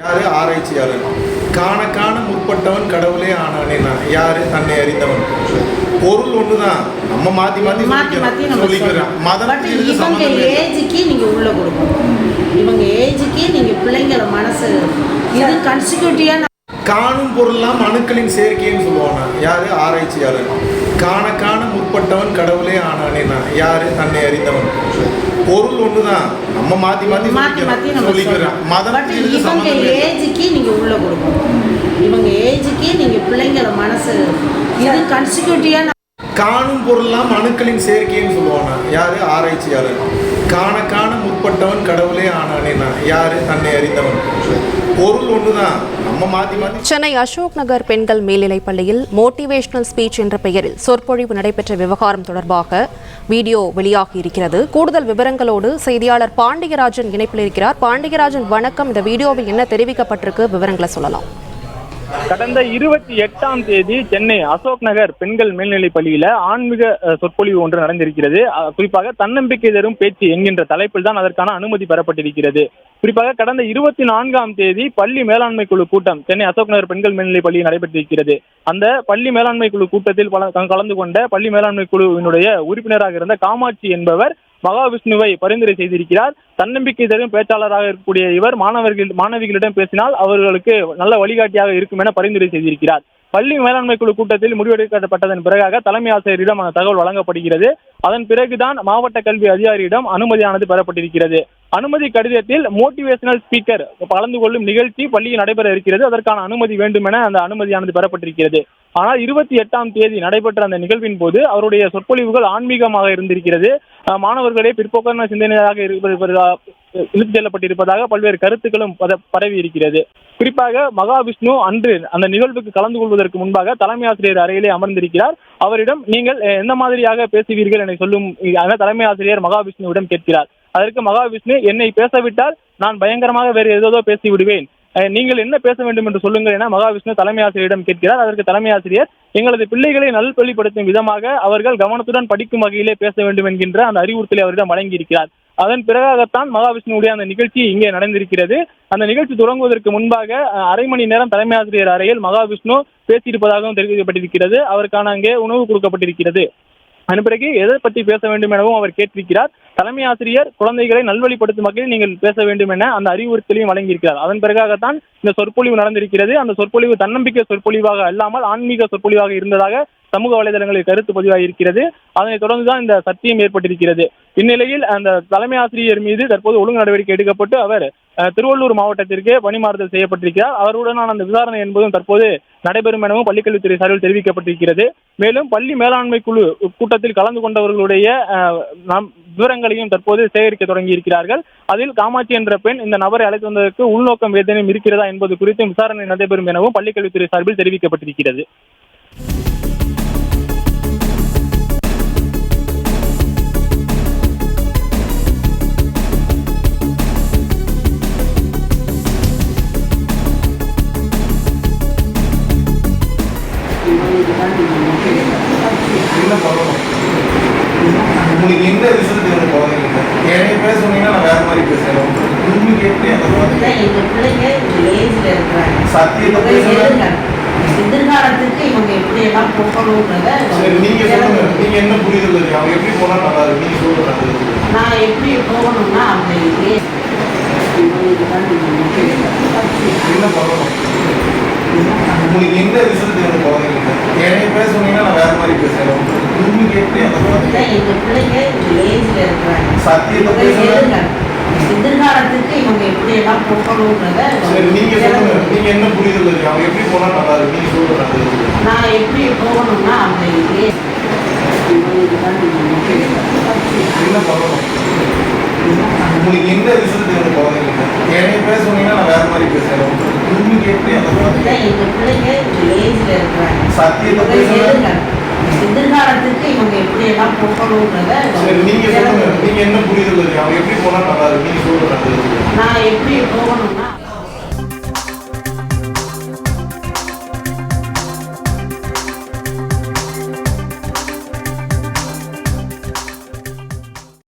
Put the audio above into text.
யாரு ஆராய்ச்சியாளர் காண காண முற்பட்டவன் கடவுளே ஆனானேனா யாரு தன்னை அறிந்தவன். பொருள் ஒண்ணுதான், நம்ம மாத்தி சொல்லிக்கிறோம். மதம் இவங்க ஏஜுக்கு நீங்க உள்ள கொடுக்கணும். இவங்க ஏஜுக்கு நீங்க பிள்ளைங்கள மனசு இது கன்சிக்யூட்டிவா காணும் பொருள்லாம் அணுக்களின் சேர்க்கைன்னு சொல்லுவாங்க. யாரு ஆராய்ச்சியாளர் காண காண முற்பட்டவன் கடவுளே ஆனானேனா யாரு தன்னை அறிந்தவன். பொருள் ஒண்ணுதான், நம்ம மாத்தி சொல்லிக்கிறோம். மதம் இவங்க ஏஜுக்கு நீங்க உள்ள கொடுக்கணும். இவங்க ஏஜுக்கு நீங்க பிள்ளைங்கள மனசு இது கன்சிக்யூட்டிவா காணும் பொருள்லாம் அணுக்களின் சேர்க்கைன்னு சொல்லுவாங்க. யாரு ஆராய்ச்சியாளர் காண காண முற்பட்டவன் கடவுளே ஆனானேனா யாரு தன்னை அறிந்தவன். பொருள் ஒண்ணுதான், நம்ம மாத்தி சென்னை அசோக் நகர் பெண்கள் மேல்நிலைப் பள்ளியில் மோட்டிவேஷனல் ஸ்பீச் என்ற பெயரில் சொற்பொழிவு நடைபெற்ற விவகாரம் தொடர்பாக வீடியோ வெளியாகி இருக்கிறது. கூடுதல் விவரங்களோடு செய்தியாளர் பாண்டியராஜன் இணைப்பில் இருக்கிறார். பாண்டியராஜன் வணக்கம். இந்த வீடியோவில் என்ன தெரிவிக்கப்பட்டிருக்கு, விவரங்களை சொல்லலாம். கடந்த 28ஆம் தேதி சென்னை அசோக் நகர் பெண்கள் மேல்நிலைப் பள்ளியில ஆன்மீக சொற்பொழிவு ஒன்று நடந்திருக்கிறது. குறிப்பாக தன்னம்பிக்கை தரும் பேச்சு என்கின்ற தலைப்பில் தான் அதற்கான அனுமதி பெறப்பட்டிருக்கிறது. குறிப்பாக கடந்த 24ஆம் தேதி பள்ளி மேலாண்மை குழு கூட்டம் சென்னை அசோக் நகர் பெண்கள் மேல்நிலைப் பள்ளியில் நடைபெற்றிருக்கிறது. அந்த பள்ளி மேலாண்மை குழு கூட்டத்தில் கலந்து கொண்ட பள்ளி மேலாண்மை குழுவினுடைய உறுப்பினராக இருந்த காமாட்சி என்பவர் மகாவிஷ்ணுவை பரிந்துரை செய்திருக்கிறார். தன்னம்பிக்கை தரும் பேச்சாளராக இருக்கக்கூடிய இவர் மாணவிகளிடம் பேசினால் அவர்களுக்கு நல்ல வழிகாட்டியாக இருக்கும் என பரிந்துரை செய்திருக்கிறார். பள்ளி மேலாண்மை குழு கூட்டத்தில் முடிவெடுக்கப்பட்டதன் பிறகாக தலைமை ஆசிரியரிடம் அந்த தகவல் வழங்கப்படுகிறது. அதன் பிறகுதான் மாவட்ட கல்வி அதிகாரியிடம் அனுமதியானது பெறப்பட்டிருக்கிறது. அனுமதி கடிதத்தில் மோட்டிவேஷனல் ஸ்பீக்கர் கலந்து கொள்ளும் நிகழ்ச்சி பள்ளியில் நடைபெற இருக்கிறது, அதற்கான அனுமதி வேண்டும் என அந்த அனுமதியானது பெறப்பட்டிருக்கிறது. ஆனால் 28ஆம் தேதி நடைபெற்ற அந்த நிகழ்வின் போது அவருடைய சொற்பொழிவுகள் ஆன்மீகமாக இருந்திருக்கிறது. மாணவர்களே பிற்போக்கான சிந்தனையாக இழுத்து செல்லப்பட்டிருப்பதாக பல்வேறு கருத்துக்களும் பரவி இருக்கிறது. குறிப்பாக மகாவிஷ்ணு அன்று அந்த நிகழ்வுக்கு கலந்து கொள்வதற்கு முன்பாக தலைமை ஆசிரியர் அறையிலே அமர்ந்திருக்கிறார். அவரிடம் நீங்கள் எந்த மாதிரியாக பேசுவீர்கள் என சொல்லும் தலைமை ஆசிரியர் மகாவிஷ்ணுவிடம் கேட்கிறார். அதற்கு மகாவிஷ்ணு, என்னை பேசவிட்டால் நான் பயங்கரமாக வேறு ஏதோ பேசி விடுவேன், நீங்கள் என்ன பேச வேண்டும் என்று சொல்லுங்கள் என மகாவிஷ்ணு தலைமை ஆசிரியரிடம் கேட்கிறார். அதற்கு தலைமை ஆசிரியர், எங்களது பிள்ளைகளை நல்வழிப்படுத்தும் விதமாக அவர்கள் கவனத்துடன் படிக்கும் வகையிலே பேச வேண்டும் என்கின்ற அந்த அறிவுறுத்தலை அவரிடம் வழங்கியிருக்கிறார். அதன் பிறகாகத்தான் மகாவிஷ்ணுடைய அந்த நிகழ்ச்சி இங்கே நடந்திருக்கிறது. அந்த நிகழ்ச்சி தொடங்குவதற்கு முன்பாக அரை மணி நேரம் தலைமை ஆசிரியர் அறையில் மகாவிஷ்ணு பேசியிருப்பதாகவும் தெரிவிக்கப்பட்டிருக்கிறது. அவருக்கான அங்கே உணவு கொடுக்கப்பட்டிருக்கிறது. அதன் பிறகு எதை பற்றி பேச வேண்டும் எனவும் அவர் கேட்டிருக்கிறார். தலைமை ஆசிரியர் குழந்தைகளை நல்வழிப்படுத்தும் வகையில் நீங்கள் பேச வேண்டும் என அந்த அறிவுறுத்தலையும் வழங்கியிருக்கிறார். அதன் பிறகாகத்தான் இந்த சொற்பொழிவு நடந்திருக்கிறது. அந்த சொற்பொழிவு தன்னம்பிக்கை சொற்பொழிவாக அல்லாமல் ஆன்மீக சொற்பொழிவாக இருந்ததாக சமூக வலைதளங்களில் கருத்து பதிவாகியிருக்கிறது. அதனைத் தொடர்ந்துதான் இந்த சர்ச்சையும் ஏற்பட்டிருக்கிறது. இந்நிலையில் அந்த தலைமை ஆசிரியர் மீது தற்போது ஒழுங்கு நடவடிக்கை எடுக்கப்பட்டு அவர் திருவள்ளூர் மாவட்டத்திற்கு பணிமாறுதல் செய்யப்பட்டிருக்கிறார். அவருடனான அந்த விசாரணை என்பதும் தற்போது நடைபெறும் எனவும் பள்ளிக்கல்வித்துறை சார்பில் தெரிவிக்கப்பட்டிருக்கிறது. மேலும் பள்ளி மேலாண்மை குழு கூட்டத்தில் கலந்து கொண்டவர்களுடைய விவரங்களையும் தற்போது சேகரிக்க தொடங்கி இருக்கிறார்கள். அதில் காமாட்சி என்ற பெண் இந்த நபரை அழைத்து வந்ததற்கு உள்நோக்கம் ஏதேனும் இருக்கிறதா என்பது குறித்து விசாரணை நடைபெறும் எனவும் பள்ளிக்கல்வித்துறை சார்பில் தெரிவிக்கப்பட்டிருக்கிறது. உங்களுக்கு என்ன ரிசல்ட் எனக்கு குழந்தைங்க என்னை பேச சொன்னீங்கன்னா நான் வேற மாதிரி பேசுறேன். உங்களுக்கு எப்படி அந்த குழந்தைங்க சத்தியத்தை பேசுறேன். எதிர்காலத்துக்கு இவங்க எப்படி எல்லாம் போகணும்ன்றத நீங்க சொல்லுங்க. நீங்க என்ன புரிதல் இருக்கு, அவங்க எப்படி போனா நல்லா இருக்கு, நீங்க சொல்லுங்க. நான் எப்படி போகணும்னா அவங்க என்ன பண்ணணும், உங்களுக்கு என்ன ரிசல்ட் எனக்கு குழந்தைங்க என்னை பேச சொன்னீங்கன்னா நான் வேற மாதிரி பேசுறேன். உங்களுக்கு எப்படி அந்த குழந்தைங்க எங்க பிள்ளைங்க ஏஜ்ல இருக்கிறாங்க, சத்தியத்தை பேசுறேன். எதிர்காலத்துக்கு இவங்க எப்படி எல்லாம் போகணும்ன்றத நீங்க சொல்லுங்க. நீங்க என்ன புரிதல் இருக்கு, அவங்க எப்படி போனா நல்லா இருக்கு, நீங்க சொல்லுங்க. நான் எப்படி போகணும்னா அவங்க என்ன பண்ணணும், உங்களுக்கு என்ன ரிசல்ட் எனக்கு குழந்தைங்க என்னை பேச சொன்னீங்கன்னா நான் வேற மாதிரி பேசுறேன். உங்களுக்கு எப்படி அந்த குழந்தைங்க எங்க பிள்ளைங்க ஏஜ்ல இருக்கிறாங்க, சத்தியத்தை பேசுறேன். எதிர்காலத்துக்கு இவங்க எப்படி எல்லாம் போகணும்ன்றத நீங்க சொல்லுங்க. நீங்க என்ன புரிதல் இருக்கு, அவங்க எப்படி போனா நல்லா இருக்கு, நீங்க சொல்லுங்க. நான் எப்படி போகணும்னா